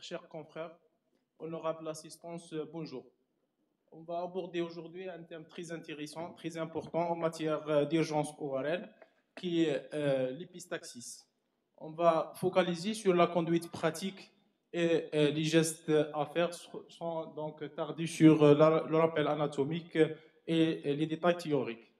notre cher confrère, honorable assistance, bonjour. On va aborder aujourd'hui un thème très intéressant, très important en matière d'urgence ORL, qui est l'épistaxis. On va focaliser sur la conduite pratique et les gestes à faire sans donc tarder sur le rappel anatomique et les détails théoriques.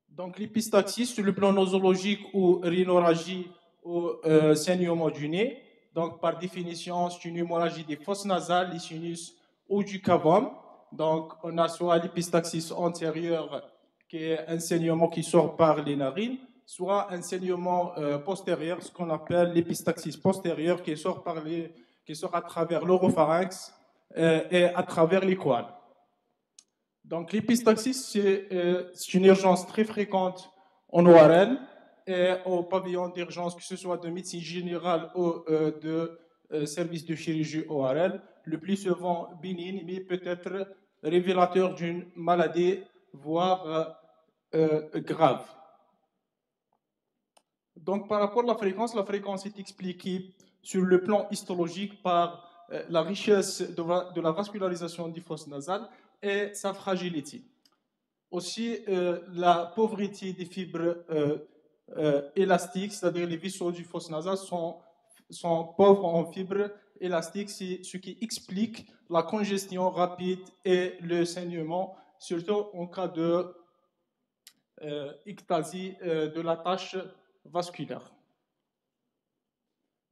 Donc l'épistaxis, sur le plan nosologique ou rhinorragie ou saignement du nez, donc par définition, c'est une hémorragie des fosses nasales, les sinus ou du cavum. Donc on a soit l'épistaxis antérieure, qui est un saignement qui sort par les narines, soit un saignement postérieur, ce qu'on appelle l'épistaxis postérieure, qui sort à travers l'oropharynx et à travers les couannes. Donc l'épistaxis, c'est une urgence très fréquente en ORL et au pavillon d'urgence, que ce soit de médecine générale ou de service de chirurgie ORL, le plus souvent bénigne, mais peut-être révélateur d'une maladie, voire grave. Donc par rapport à la fréquence est expliquée sur le plan histologique par la richesse de la vascularisation des fosses nasales et sa fragilité. Aussi, la pauvreté des fibres élastiques, c'est-à-dire les vaisseaux du fosse nasal sont pauvres en fibres élastiques, c'est ce qui explique la congestion rapide et le saignement, surtout en cas de ectasie de la tache vasculaire.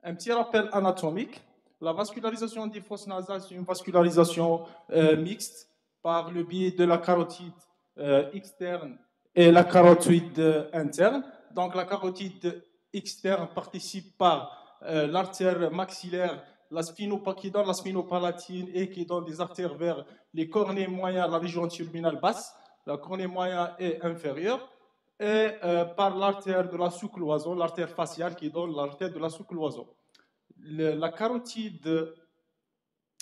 Un petit rappel anatomique. La vascularisation des fosses nasales, c'est une vascularisation mixte par le biais de la carotide externe et la carotide interne. Donc la carotide externe participe par l'artère maxillaire, la qui donne la spinopalatine et qui donne des artères vers les cornets moyens, la région turbinale basse, la cornée moyen et inférieure, et par l'artère de la sous-cloison, l'artère faciale qui donne l'artère de la sous-cloison. La carotide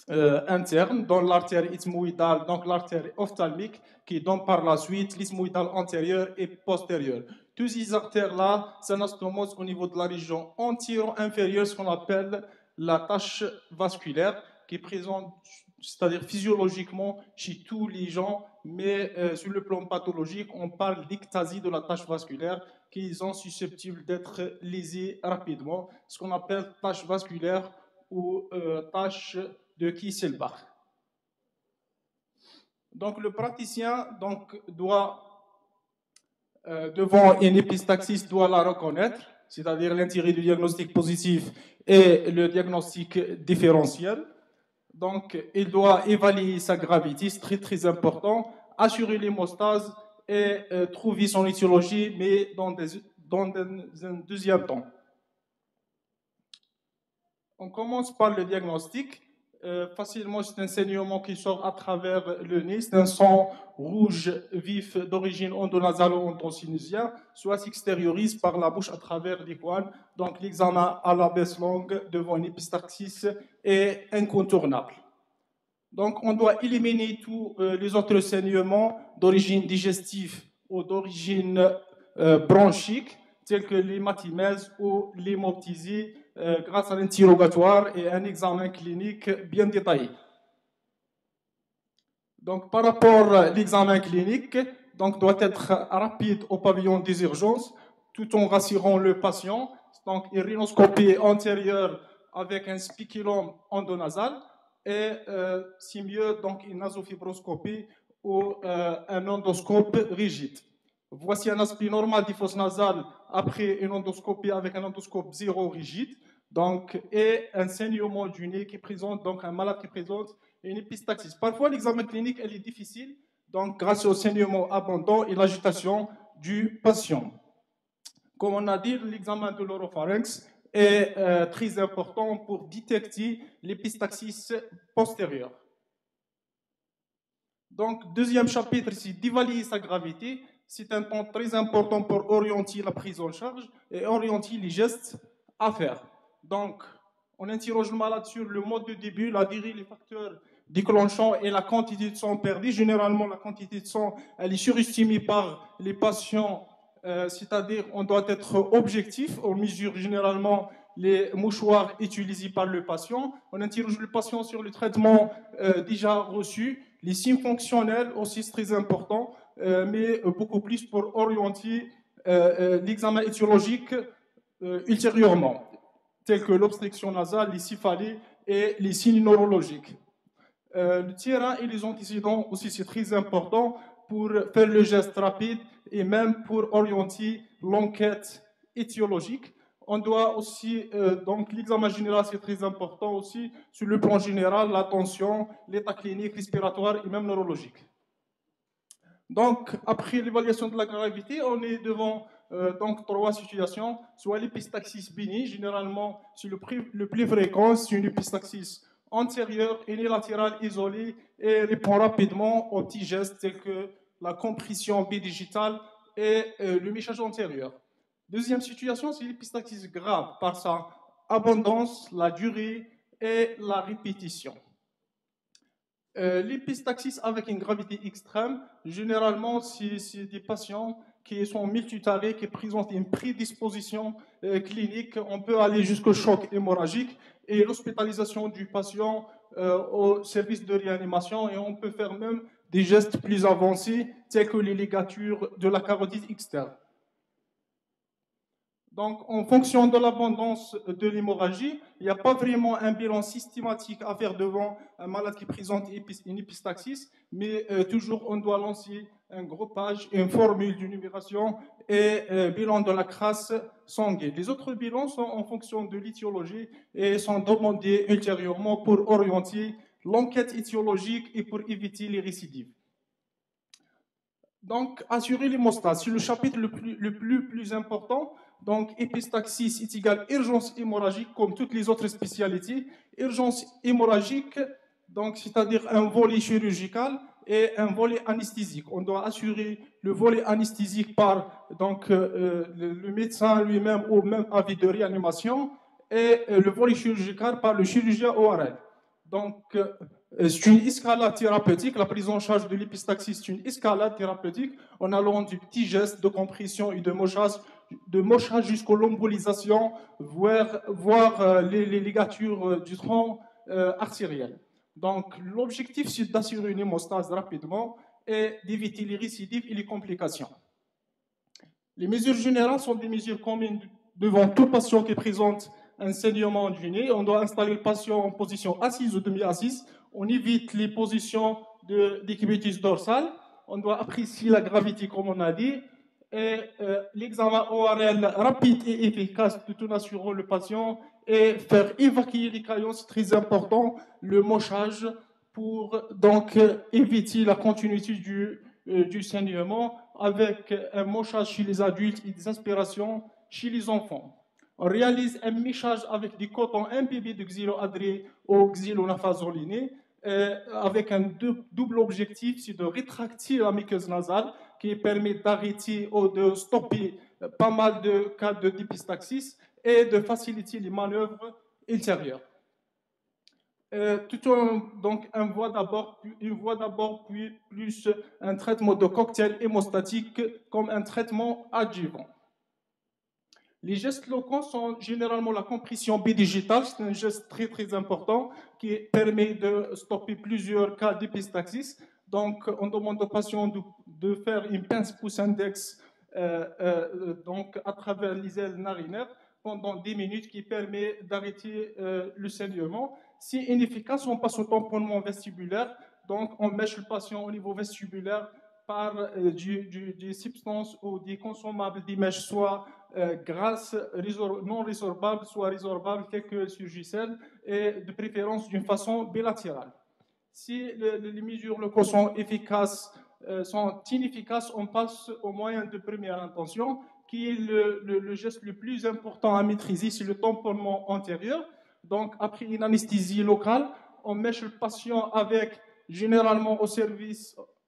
interne donne l'artère ethmoïdale, donc l'artère ophtalmique, qui donne par la suite l'ethmoïdale antérieure et postérieure. Toutes ces artères-là s'anastomosent au niveau de la région antéro-inférieure, ce qu'on appelle la tache vasculaire, qui est présente, c'est-à-dire physiologiquement chez tous les gens, mais sur le plan pathologique, on parle d'ectasie de la tache vasculaire, qui sont susceptibles d'être lésées rapidement, ce qu'on appelle tache vasculaire ou tache de Kisselbach. Donc le praticien devant une épistaxis doit la reconnaître, c'est-à-dire l'intérêt du diagnostic positif et le diagnostic différentiel. Donc il doit évaluer sa gravité, c'est très très important, assurer l'hémostase et trouver son étiologie, mais dans un deuxième temps. On commence par le diagnostic. Facilement, c'est un saignement qui sort à travers le nez. C'est un sang rouge vif d'origine endonasale ou endosinusienne, soit s'extériorise par la bouche à travers les couannes. Donc, l'examen à la baisse longue devant une épistaxis est incontournable. Donc, on doit éliminer tous les autres saignements d'origine digestive ou d'origine bronchique, tels que l'hématimèse ou l'hémoptysie, grâce à l'interrogatoire et un examen clinique bien détaillé. Donc, par rapport à l'examen clinique, doit être rapide au pavillon des urgences, tout en rassurant le patient. Donc, une rhinoscopie antérieure avec un spéculum endonasal et, si mieux, donc une nasofibroscopie ou un endoscope rigide. Voici un aspect normal des fosses nasales après une endoscopie avec un endoscope zéro rigide, et un saignement du nez qui présente, donc un malade qui présente une épistaxis. Parfois, l'examen clinique elle est difficile, donc grâce au saignement abondant et l'agitation du patient. Comme on a dit, l'examen de l'oropharynx est très important pour détecter l'épistaxis postérieure. Donc, deuxième chapitre, c'est d'évaluer sa gravité. C'est un temps très important pour orienter la prise en charge et orienter les gestes à faire. Donc, on interroge le malade sur le mode de début, la durée, les facteurs déclenchants et la quantité de sang perdue. Généralement, la quantité de sang elle est surestimée par les patients, c'est-à-dire on doit être objectif. On mesure généralement les mouchoirs utilisés par le patient. On interroge le patient sur le traitement déjà reçu. Les signes fonctionnels aussi, c'est très important, mais beaucoup plus pour orienter l'examen étiologique ultérieurement, tels que l'obstruction nasale, les céphalées et les signes neurologiques. Le terrain et les antécédents aussi, c'est très important pour faire le geste rapide et même pour orienter l'enquête étiologique. On doit aussi, donc l'examen général, c'est très important aussi sur le plan général, la tension, l'état clinique, respiratoire et même neurologique. Donc, après l'évaluation de la gravité, on est devant donc trois situations, soit l'épistaxis bénigne, généralement c'est le plus fréquent, c'est une épistaxis antérieure, unilatérale, isolée et répond rapidement aux petits gestes tels que la compression bidigitale et le méchage antérieur. Deuxième situation, c'est l'épistaxis grave par sa abondance, la durée et la répétition. L'épistaxis avec une gravité extrême, généralement, c'est des patients qui sont multitariés, qui présentent une prédisposition clinique. On peut aller jusqu'au choc hémorragique et l'hospitalisation du patient au service de réanimation. Et on peut faire même des gestes plus avancés, tels que les ligatures de la carotide externe. Donc, en fonction de l'abondance de l'hémorragie, il n'y a pas vraiment un bilan systématique à faire devant un malade qui présente une épistaxis, mais toujours on doit lancer un groupage, une formule de numération et bilan de la crasse sanguine. Les autres bilans sont en fonction de l'étiologie et sont demandés ultérieurement pour orienter l'enquête étiologique et pour éviter les récidives. Donc, assurer l'hémostase, c'est le chapitre le plus important. Donc, épistaxis est égal urgence hémorragique, comme toutes les autres spécialités. Urgence hémorragique, donc c'est-à-dire un volet chirurgical et un volet anesthésique. On doit assurer le volet anesthésique par donc, le médecin lui-même ou même avis de réanimation et le volet chirurgical par le chirurgien ORL. Donc, c'est une escalade thérapeutique. La prise en charge de l'épistaxis, c'est une escalade thérapeutique en allant du petit geste de compression et de mochage jusqu'à l'embolisation, voire les ligatures du tronc artériel. Donc, l'objectif, c'est d'assurer une hémostase rapidement et d'éviter les récidives et les complications. Les mesures générales sont des mesures communes devant tout patient qui présente un saignement du nez. On doit installer le patient en position assise ou demi-assise. On évite les positions de décubitus dorsal. On doit apprécier la gravité, comme on a dit. Et l'examen ORL rapide et efficace tout en assurant le patient et faire évacuer les caillons, c'est très important. Le mochage pour donc éviter la continuité du saignement avec un mochage chez les adultes et des aspirations chez les enfants. On réalise un méchage avec du coton imbibé de xyloadré ou xylonafazoliné avec un double objectif, c'est de rétracter la muqueuse nasale qui permet d'arrêter ou de stopper pas mal de cas de d'épistaxis et de faciliter les manœuvres ultérieures. Donc, une voie d'abord, puis plus un traitement de cocktail hémostatique comme un traitement adjuvant. Les gestes locaux sont généralement la compression bidigitale, c'est un geste très important qui permet de stopper plusieurs cas d'épistaxis. Donc, on demande au patient de faire une pince pouce index donc à travers les ailes narinaires pendant 10 minutes qui permet d'arrêter le saignement. Si inefficace, on passe au tamponnement vestibulaire. Donc, on mèche le patient au niveau vestibulaire par des substances ou des consommables d'image, soit grasses, non résorbables, soit résorbables, telles que le surgicel, et de préférence d'une façon bilatérale. Si les mesures locaux sont efficaces, sont inefficaces, on passe au moyen de première intention, qui est le geste le plus important à maîtriser, c'est le tamponnement antérieur. Donc, après une anesthésie locale, on mèche le patient avec, généralement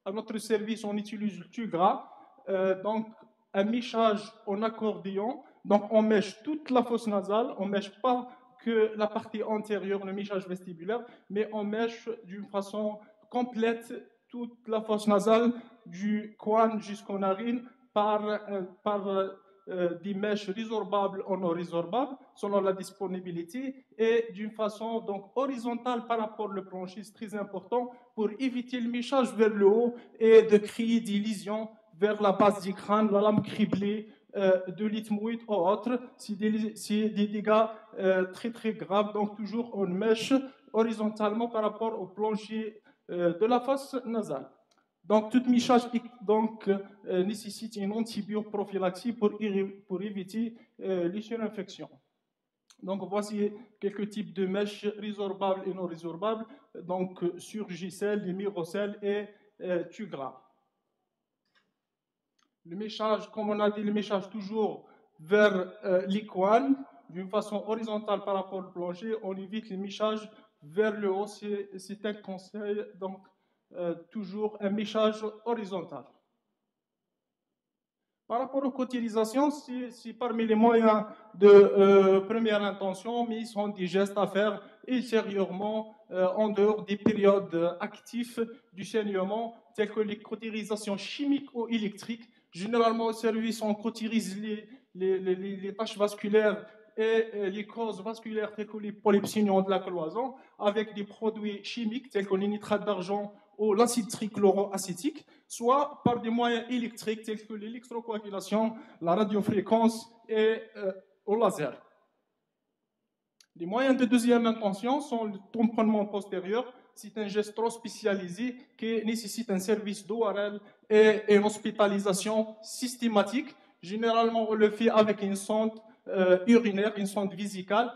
à notre service, on utilise le TUGRA, donc un méchage en accordéon. Donc, on mèche toute la fosse nasale, on ne mèche pas que la partie antérieure, le méchage vestibulaire, mais on mèche d'une façon complète toute la fosse nasale du coin jusqu'aux narines par des mèches résorbables ou non résorbables selon la disponibilité et d'une façon donc horizontale par rapport au plancher, c'est très important pour éviter le méchage vers le haut et de créer des lésions vers la base du crâne, la lame criblée, de l'ethmoïde ou autre, c'est des dégâts très très graves, donc toujours on mèche horizontalement par rapport au plancher de la fosse nasale. Donc, toute michage nécessite une antibioprophylaxie pour éviter les surinfections. Donc, voici quelques types de mèches résorbables et non résorbables, donc Surgicel, Myrocel et Tugras. Le méchage, comme on a dit, le méchage toujours vers l'icoine, d'une façon horizontale par rapport au plancher, on évite le méchage vers le haut, c'est un conseil, donc toujours un méchage horizontal. Par rapport aux cotisations, c'est parmi les moyens de première intention, mais ils sont des gestes à faire ultérieurement en dehors des périodes actives du saignement, telles que les cotérisations chimiques ou électriques. Généralement, au service, on cotérise les taches vasculaires et les causes vasculaires telles que les polypes signaux de la cloison avec des produits chimiques tels que les nitrates d'argent ou l'acide trichloroacétique, soit par des moyens électriques tels que l'électrocoagulation, la radiofréquence et au laser. Les moyens de deuxième intention sont le tamponnement postérieur. C'est un geste trop spécialisé qui nécessite un service d'ORL et une hospitalisation systématique. Généralement, on le fait avec une sonde urinaire, une sonde vésicale,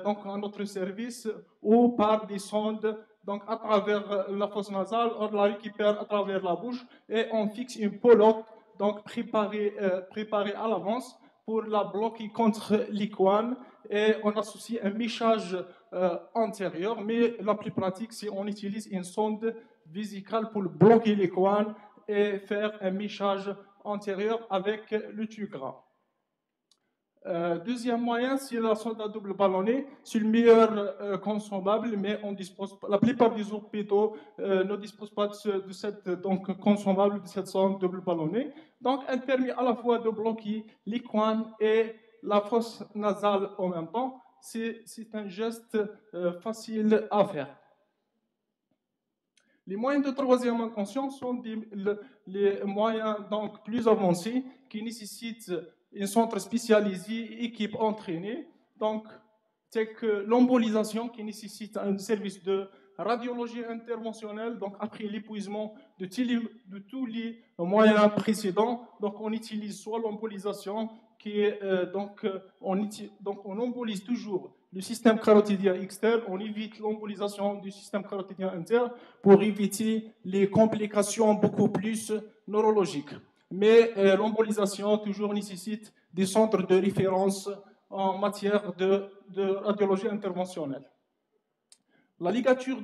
donc à notre service, ou par des sondes donc à travers la fosse nasale, on la récupère à travers la bouche et on fixe une pelote donc préparée à l'avance pour la bloquer contre l'icoine et on associe un méchage antérieur, mais la plus pratique, c'est on utilise une sonde vésicale pour bloquer l'icoine et faire un méchage antérieur avec le Tugras. Deuxième moyen, c'est la sonde à double ballonnet. C'est le meilleur consommable, mais la plupart des hôpitaux ne disposent pas de cette consommable, de cette sonde double ballonnet. Donc, elle permet à la fois de bloquer l'icoine et la fosse nasale en même temps. C'est un geste facile à faire. Les moyens de troisième intention sont les moyens donc plus avancés qui nécessitent un centre spécialisé, équipe entraînée, donc c'est que l'embolisation qui nécessite un service de radiologie interventionnelle, donc après l'épuisement de tous les moyens précédents, donc on utilise soit l'embolisation qui est on embolise toujours le système carotidien externe, on évite l'embolisation du système carotidien interne pour éviter les complications beaucoup plus neurologiques. Mais l'embolisation toujours nécessite des centres de référence en matière de radiologie interventionnelle. La ligature,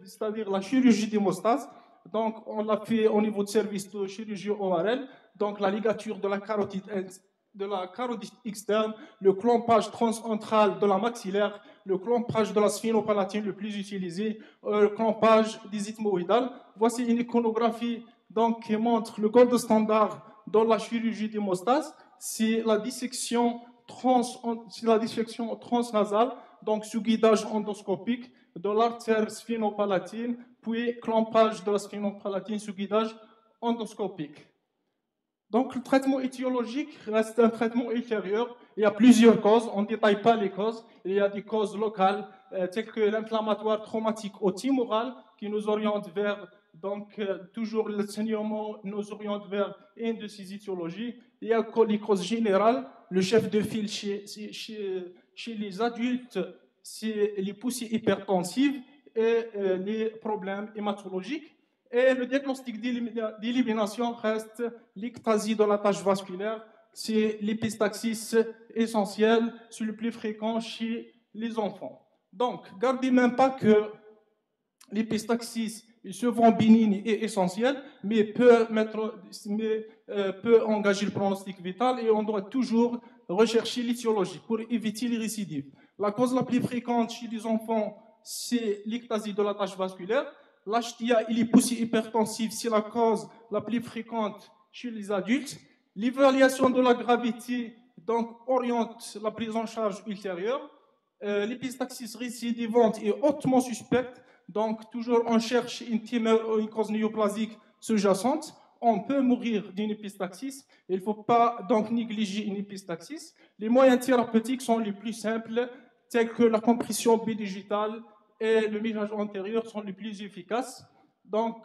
c'est-à-dire la chirurgie d'hémostase, donc on l'a fait au niveau de service de chirurgie ORL, donc la ligature de la carotide externe, le clampage transentral de la maxillaire, le clampage de la sphinopalatine le plus utilisé, le clampage des ethmoïdales. Voici une iconographie donc, qui montre le gold standard dans la chirurgie d'hémostase, c'est la dissection transnasale, donc sous guidage endoscopique de l'artère sphinopalatine, puis clampage de la sphinopalatine sous guidage endoscopique. Donc le traitement étiologique reste un traitement ultérieur. Il y a plusieurs causes, on ne détaille pas les causes. Il y a des causes locales, telles que l'inflammatoire traumatique au timoral, qui nous oriente vers, donc toujours le saignement nous oriente vers une de ces étiologies. Il y a les causes générales. Le chef de file chez les adultes, c'est les poussées hypertensives et les problèmes hématologiques. Et le diagnostic d'élimination reste l'ectasie de la tache vasculaire. C'est l'épistaxis essentiel, c'est le plus fréquent chez les enfants. Donc, gardez même pas que l'épistaxis se vend bénigne et essentiel, mais peut engager le pronostic vital et on doit toujours rechercher l'étiologie pour éviter les récidives. La cause la plus fréquente chez les enfants, c'est l'ectasie de la tache vasculaire. L'HTA et les poussées hypertensives, c'est la cause la plus fréquente chez les adultes. L'évaluation de la gravité donc, oriente la prise en charge ultérieure. L'épistaxis récidivante est hautement suspecte, donc toujours on cherche une tumeur ou une cause néoplasique sous-jacente. On peut mourir d'une épistaxis. Il ne faut pas donc négliger une épistaxis. Les moyens thérapeutiques sont les plus simples, tels que la compression bidigitale et le mirage antérieur sont les plus efficaces. Donc,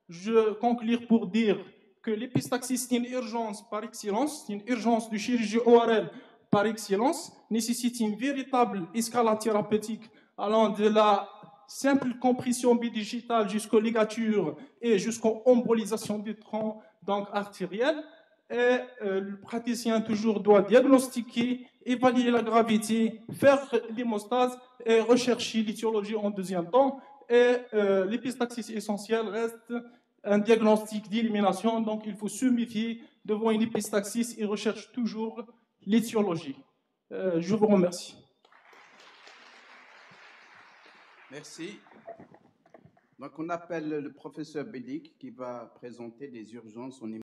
je conclure pour dire que l'épistaxis c'est une urgence par excellence, c'est une urgence de chirurgie ORL par excellence, nécessite une véritable escalade thérapeutique allant de la simple compression bidigitale jusqu'aux ligatures et jusqu'aux embolisations du tronc donc artériel. Et le praticien toujours doit diagnostiquer, évaluer la gravité, faire l'hémostase et rechercher l'étiologie en deuxième temps. Et l'épistaxis essentielle reste un diagnostic d'élimination, donc il faut se méfier devant une épistaxis et recherche toujours l'étiologie. Je vous remercie. Merci. Donc on appelle le professeur Bélic qui va présenter les urgences en